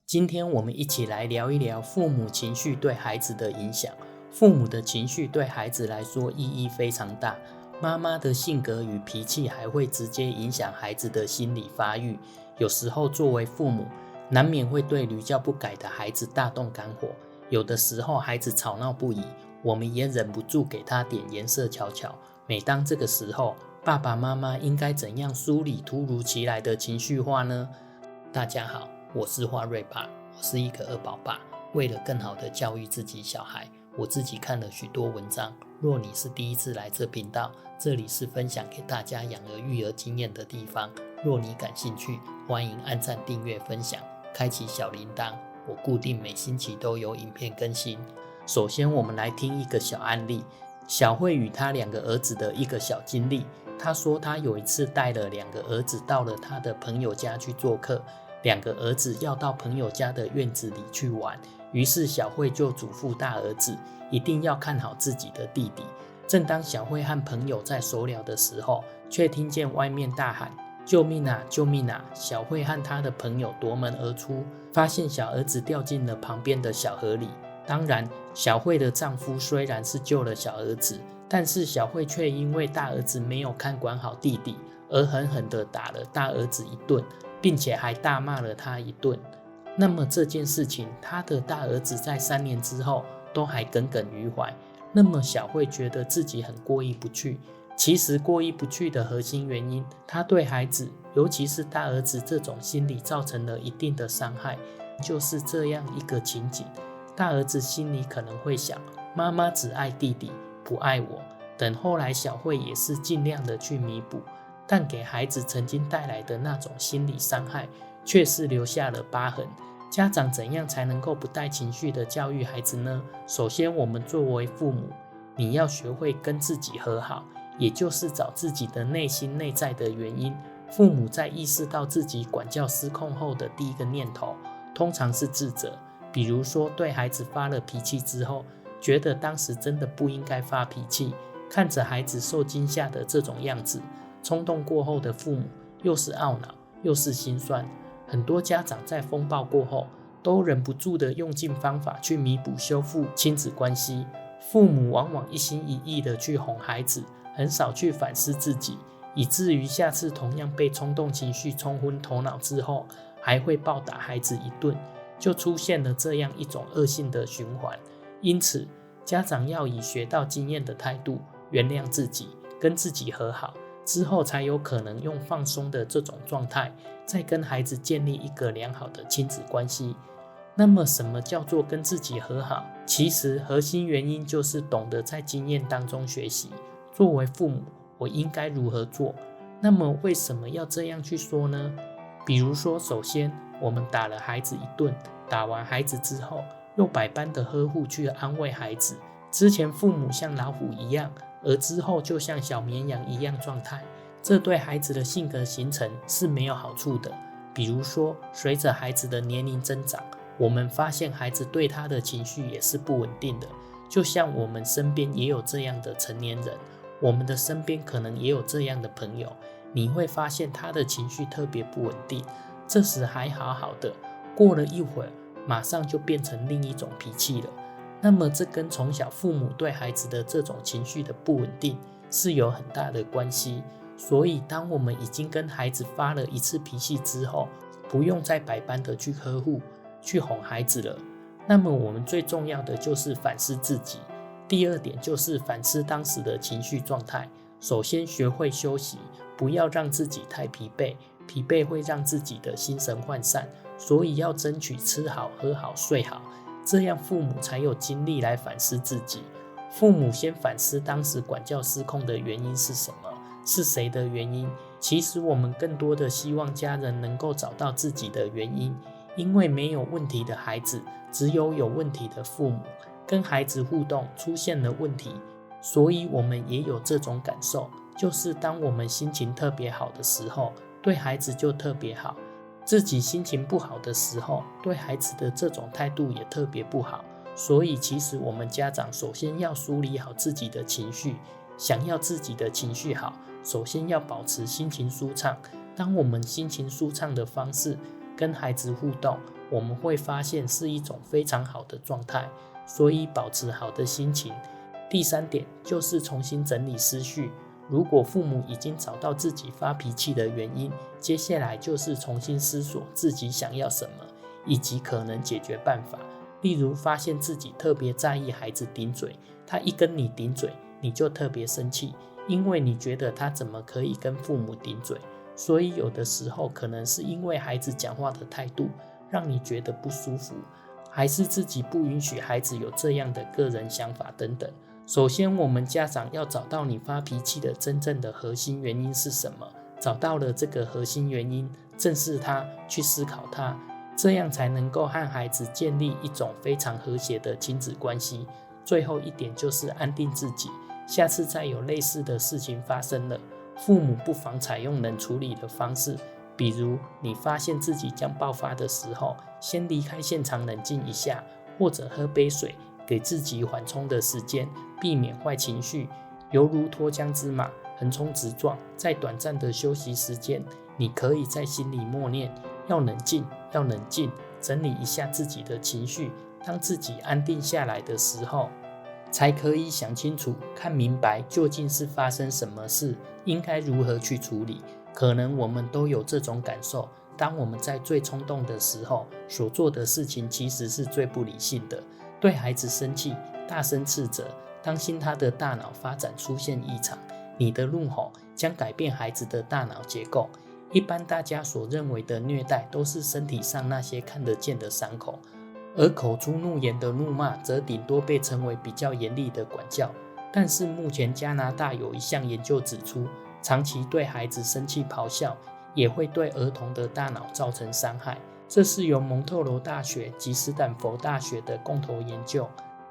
今天我们一起来聊一聊父母情绪对孩子的影响。父母的情绪对孩子来说意义非常大，妈妈的性格与脾气还会直接影响孩子的心理发育。有时候作为父母，难免会对屡教不改的孩子大动肝火，有的时候孩子吵闹不已，我们也忍不住给他点颜色瞧瞧。每当这个时候，爸爸妈妈应该怎样梳理突如其来的情绪化呢？大家好，我是花瑞爸，我是一个二宝爸。为了更好的教育自己小孩，我自己看了许多文章。若你是第一次来这频道，这里是分享给大家养儿育儿经验的地方。若你感兴趣，欢迎按赞、订阅、分享，开启小铃铛。我固定每星期都有影片更新。首先，我们来听一个小案例，小慧与她2个儿子的一个小经历。她说她有一次带了2个儿子到了她的朋友家去做客，2个儿子要到朋友家的院子里去玩，于是小慧就嘱咐大儿子一定要看好自己的弟弟。正当小慧和朋友在熟聊的时候，却听见外面大喊救命啊救命啊！小慧和她的朋友夺门而出，发现小儿子掉进了旁边的小河里。当然，小慧的丈夫虽然是救了小儿子，但是小慧却因为大儿子没有看管好弟弟，而狠狠地打了大儿子一顿，并且还大骂了他一顿。那么这件事情，他的大儿子在3年之后都还耿耿于怀。那么小慧觉得自己很过意不去。其实过意不去的核心原因，他对孩子，尤其是大儿子这种心理造成了一定的伤害。就是这样一个情景，大儿子心里可能会想，妈妈只爱弟弟，不爱我。等后来小慧也是尽量的去弥补，但给孩子曾经带来的那种心理伤害，却是留下了疤痕。家长怎样才能够不带情绪的教育孩子呢？首先，我们作为父母，你要学会跟自己和好，也就是找自己的内心内在的原因。父母在意识到自己管教失控后的第一个念头，通常是自责。比如说，对孩子发了脾气之后，觉得当时真的不应该发脾气，看着孩子受惊吓的这种样子，冲动过后的父母又是懊恼又是心酸。很多家长在风暴过后，都忍不住的用尽方法去弥补修复亲子关系。父母往往一心一意的去哄孩子，很少去反思自己，以至于下次同样被冲动情绪冲昏头脑之后，还会暴打孩子一顿，就出现了这样一种恶性的循环。因此，家长要以学到经验的态度，原谅自己，跟自己和好，之后才有可能用放松的这种状态，再跟孩子建立一个良好的亲子关系。那么什么叫做跟自己和好？其实核心原因就是懂得在经验当中学习。作为父母，我应该如何做？那么为什么要这样去说呢？比如说，首先我们打了孩子一顿，打完孩子之后，又百般的呵护去安慰孩子。之前父母像老虎一样，而之后就像小绵羊一样状态，这对孩子的性格形成是没有好处的。比如说，随着孩子的年龄增长，我们发现孩子对他的情绪也是不稳定的，就像我们身边也有这样的成年人，我们的身边可能也有这样的朋友，你会发现他的情绪特别不稳定，这时还好好的，过了一会儿，马上就变成另一种脾气了。那么这跟从小父母对孩子的这种情绪的不稳定是有很大的关系。所以当我们已经跟孩子发了一次脾气之后，不用再百般的去呵护去哄孩子了。那么我们最重要的就是反思自己。第二点就是反思当时的情绪状态。首先学会休息，不要让自己太疲惫，疲惫会让自己的心神涣散，所以要争取吃好喝好睡好，这样父母才有精力来反思自己。父母先反思当时管教失控的原因是什么，是谁的原因。其实我们更多的希望家人能够找到自己的原因，因为没有问题的孩子，只有问题的父母。跟孩子互动出现了问题，所以我们也有这种感受，就是当我们心情特别好的时候，对孩子就特别好，自己心情不好的时候，对孩子的这种态度也特别不好。所以其实我们家长首先要梳理好自己的情绪，想要自己的情绪好，首先要保持心情舒畅。当我们心情舒畅的方式跟孩子互动，我们会发现是一种非常好的状态，所以保持好的心情。第3点就是重新整理思绪。如果父母已经找到自己发脾气的原因，接下来就是重新思索自己想要什么，以及可能解决办法。例如发现自己特别在意孩子顶嘴，他一跟你顶嘴，你就特别生气，因为你觉得他怎么可以跟父母顶嘴，所以有的时候可能是因为孩子讲话的态度让你觉得不舒服，还是自己不允许孩子有这样的个人想法等等。首先，我们家长要找到你发脾气的真正的核心原因是什么，找到了这个核心原因，正视它，去思考它，这样才能够和孩子建立一种非常和谐的亲子关系。最后一点就是安定自己，下次再有类似的事情发生了，父母不妨采用能处理的方式，比如你发现自己将爆发的时候，先离开现场冷静一下，或者喝杯水，给自己缓冲的时间，避免坏情绪，犹如脱缰之马，横冲直撞。在短暂的休息时间，你可以在心里默念，要冷静，要冷静，整理一下自己的情绪。当自己安定下来的时候，才可以想清楚，看明白究竟是发生什么事，应该如何去处理。可能我们都有这种感受，当我们在最冲动的时候，所做的事情其实是最不理性的。对孩子生气，大声斥责，当心他的大脑发展出现异常。你的怒吼将改变孩子的大脑结构。一般大家所认为的虐待，都是身体上那些看得见的伤口，而口出怒言的怒骂，则顶多被称为比较严厉的管教。但是目前加拿大有一项研究指出，长期对孩子生气咆哮，也会对儿童的大脑造成伤害。这是由蒙特罗大学及斯坦福大学的共同研究，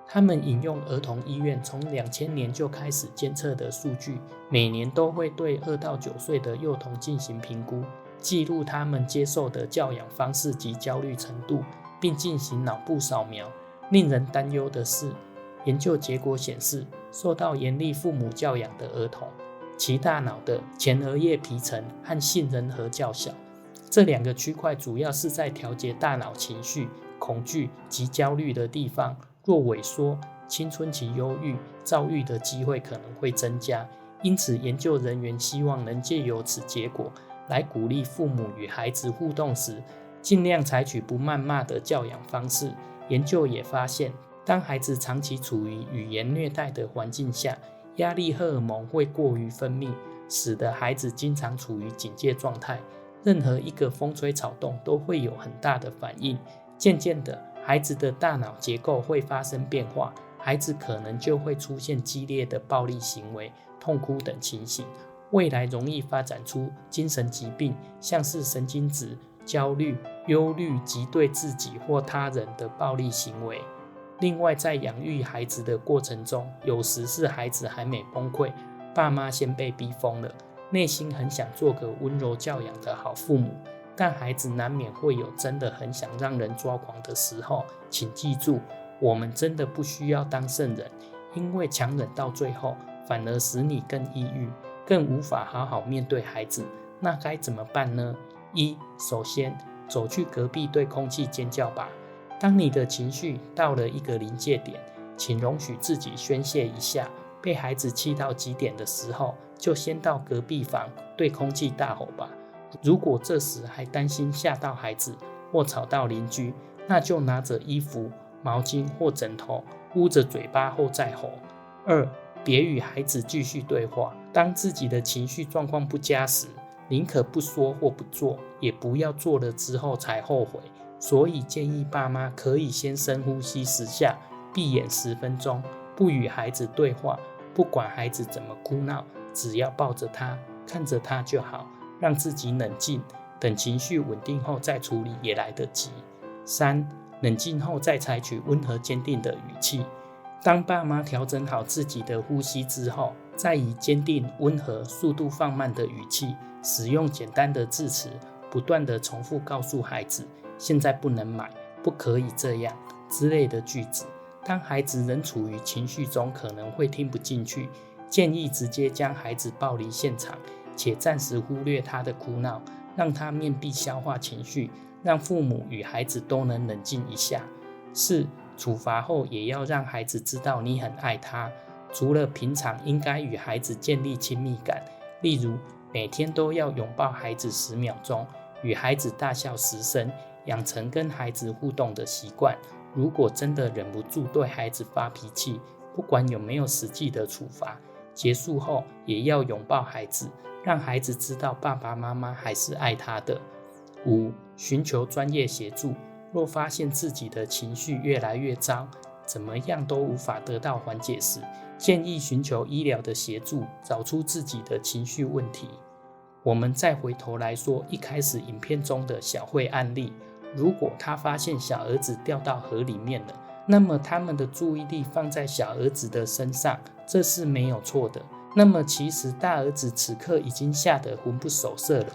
他们引用儿童医院从2000年就开始监测的数据，每年都会对2到9岁的幼童进行评估，记录他们接受的教养方式及焦虑程度，并进行脑部扫描。令人担忧的是，研究结果显示，受到严厉父母教养的儿童，其大脑的前额叶皮层和杏仁核较小。这2个区块主要是在调节大脑情绪、恐惧及焦虑的地方。若萎缩，青春期忧郁、躁郁的机会可能会增加。因此，研究人员希望能借由此结果，来鼓励父母与孩子互动时，尽量采取不谩骂的教养方式。研究也发现，当孩子长期处于语言虐待的环境下，压力荷尔蒙会过于分泌，使得孩子经常处于警戒状态。任何一个风吹草动都会有很大的反应，渐渐的，孩子的大脑结构会发生变化，孩子可能就会出现激烈的暴力行为、痛哭等情形，未来容易发展出精神疾病，像是神经质、焦虑、忧虑及对自己或他人的暴力行为。另外，在养育孩子的过程中，有时是孩子还没崩溃，爸妈先被逼疯了，内心很想做个温柔教养的好父母，但孩子难免会有真的很想让人抓狂的时候。请记住，我们真的不需要当圣人，因为强忍到最后，反而使你更抑郁，更无法好好面对孩子。那该怎么办呢？首先，走去隔壁对空气尖叫吧。当你的情绪到了一个临界点，请容许自己宣泄一下。被孩子气到极点的时候，就先到隔壁房对空气大吼吧。如果这时还担心吓到孩子或吵到邻居，那就拿着衣服、毛巾或枕头捂着嘴巴后再吼。别与孩子继续对话。当自己的情绪状况不佳时，宁可不说或不做，也不要做了之后才后悔。所以建议爸妈可以先深呼吸10下，闭眼10分钟，不与孩子对话，不管孩子怎么哭闹，只要抱着他，看着他就好，让自己冷静，等情绪稳定后再处理也来得及。冷静后再采取温和坚定的语气。当爸妈调整好自己的呼吸之后，再以坚定、温和、速度放慢的语气，使用简单的字词，不断地重复告诉孩子，现在不能买，不可以这样之类的句子。当孩子仍处于情绪中，可能会听不进去，建议直接将孩子抱离现场，且暂时忽略他的哭闹，让他面壁消化情绪，让父母与孩子都能冷静一下。4. 处罚后也要让孩子知道你很爱他，除了平常应该与孩子建立亲密感，例如每天都要拥抱孩子10秒钟，与孩子大笑10声，养成跟孩子互动的习惯。如果真的忍不住对孩子发脾气，不管有没有实际的处罚，结束后也要拥抱孩子，让孩子知道爸爸妈妈还是爱他的。5. 寻求专业协助，若发现自己的情绪越来越糟，怎么样都无法得到缓解时，建议寻求医疗的协助，找出自己的情绪问题。我们再回头来说一开始影片中的小慧案例，如果他发现小儿子掉到河里面了，那么他们的注意力放在小儿子的身上，这是没有错的。那么其实大儿子此刻已经吓得魂不守舍了，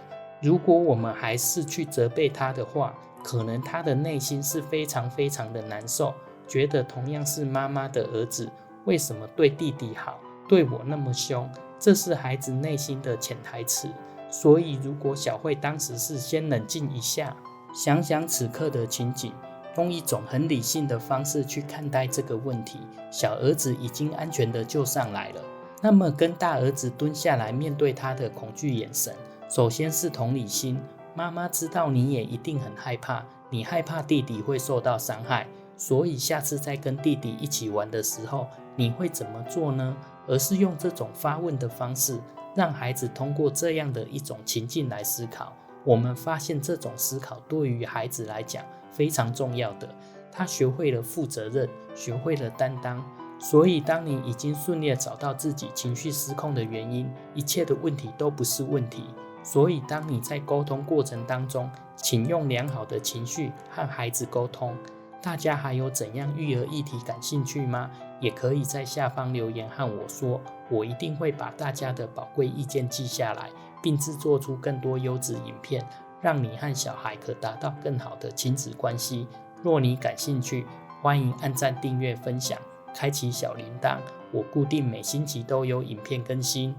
如果我们还是去责备他的话，可能他的内心是非常非常的难受，觉得同样是妈妈的儿子，为什么对弟弟好，对我那么凶，这是孩子内心的潜台词。所以如果小慧当时是先冷静一下，想想此刻的情景，用一种很理性的方式去看待这个问题，小儿子已经安全的救上来了。那么跟大儿子蹲下来面对他的恐惧眼神，首先是同理心，妈妈知道你也一定很害怕，你害怕弟弟会受到伤害，所以下次再跟弟弟一起玩的时候，你会怎么做呢？而是用这种发问的方式，让孩子通过这样的一种情境来思考。我们发现这种思考对于孩子来讲非常重要的，他学会了负责任，学会了担当。所以当你已经顺利找到自己情绪失控的原因，一切的问题都不是问题。所以当你在沟通过程当中，请用良好的情绪和孩子沟通。大家还有怎样育儿议题感兴趣吗？也可以在下方留言和我说，我一定会把大家的宝贵意见记下来，并制作出更多优质影片，让你和小孩可达到更好的亲子关系。若你感兴趣，欢迎按赞、订阅、分享，开启小铃铛，我固定每星期都有影片更新。